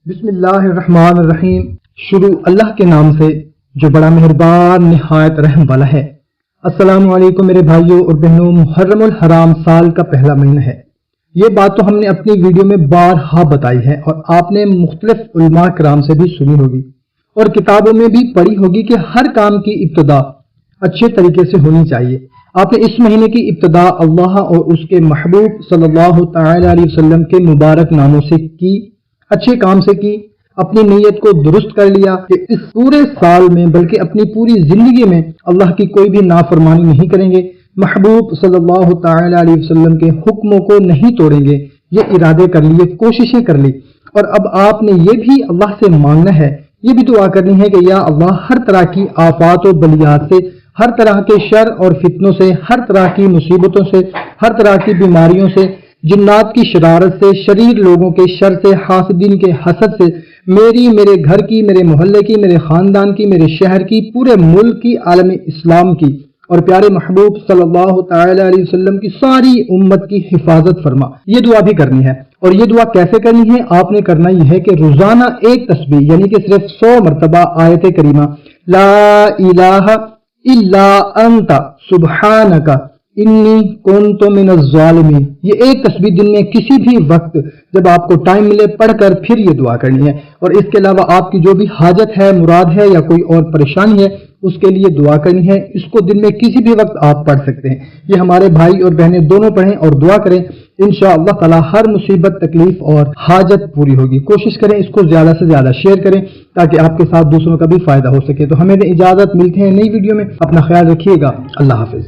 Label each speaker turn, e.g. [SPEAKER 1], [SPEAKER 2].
[SPEAKER 1] بسم اللہ الرحمن الرحیم۔ شروع اللہ کے نام سے جو بڑا مہربان نہایت رحم والا ہے۔ السلام علیکم میرے بھائیوں اور بہنوں، محرم الحرام سال کا پہلا مہینہ ہے۔ یہ بات تو ہم نے اپنی ویڈیو میں بارہا بتائی ہے اور آپ نے مختلف علماء کرام سے بھی سنی ہوگی اور کتابوں میں بھی پڑھی ہوگی کہ ہر کام کی ابتدا اچھے طریقے سے ہونی چاہیے۔ آپ نے اس مہینے کی ابتدا اللہ اور اس کے محبوب صلی اللہ تعالی علیہ وسلم کے مبارک ناموں سے کی، اچھے کام سے کی، اپنی نیت کو درست کر لیا کہ اس پورے سال میں بلکہ اپنی پوری زندگی میں اللہ کی کوئی بھی نافرمانی نہیں کریں گے، محبوب صلی اللہ تعالی علیہ وسلم کے حکموں کو نہیں توڑیں گے۔ یہ ارادے کر لیے، کوششیں کر لی، اور اب آپ نے یہ بھی اللہ سے مانگنا ہے، یہ بھی دعا کرنی ہے کہ یا اللہ ہر طرح کی آفات و بلیات سے، ہر طرح کے شر اور فتنوں سے، ہر طرح کی مصیبتوں سے، ہر طرح کی بیماریوں سے، جنات کی شرارت سے، شریر لوگوں کے شر سے، حاسدین کے حسد سے، میرے گھر کی، میرے محلے کی، میرے خاندان کی، میرے شہر کی، پورے ملک کی، عالم اسلام کی اور پیارے محبوب صلی اللہ تعالی علیہ وسلم کی ساری امت کی حفاظت فرما۔ یہ دعا بھی کرنی ہے، اور یہ دعا کیسے کرنی ہے؟ آپ نے کرنا یہ ہے کہ روزانہ ایک تسبیح یعنی کہ صرف 100 مرتبہ آیت کریمہ لا الہ الا انت سبحانک انی کنت من الظالمین، یہ ایک تسبیح دن میں کسی بھی وقت جب آپ کو ٹائم ملے پڑھ کر پھر یہ دعا کرنی ہے۔ اور اس کے علاوہ آپ کی جو بھی حاجت ہے، مراد ہے یا کوئی اور پریشانی ہے، اس کے لیے دعا کرنی ہے۔ اس کو دن میں کسی بھی وقت آپ پڑھ سکتے ہیں۔ یہ ہمارے بھائی اور بہنیں دونوں پڑھیں اور دعا کریں، انشاءاللہ تعالی ہر مصیبت، تکلیف اور حاجت پوری ہوگی۔ کوشش کریں اس کو زیادہ سے زیادہ شیئر کریں تاکہ آپ کے ساتھ دوسروں کا بھی فائدہ ہو سکے۔ تو ہمیں اجازت، ملتے ہیں نئی ویڈیو میں، اپنا خیال رکھیے گا، اللہ حافظ۔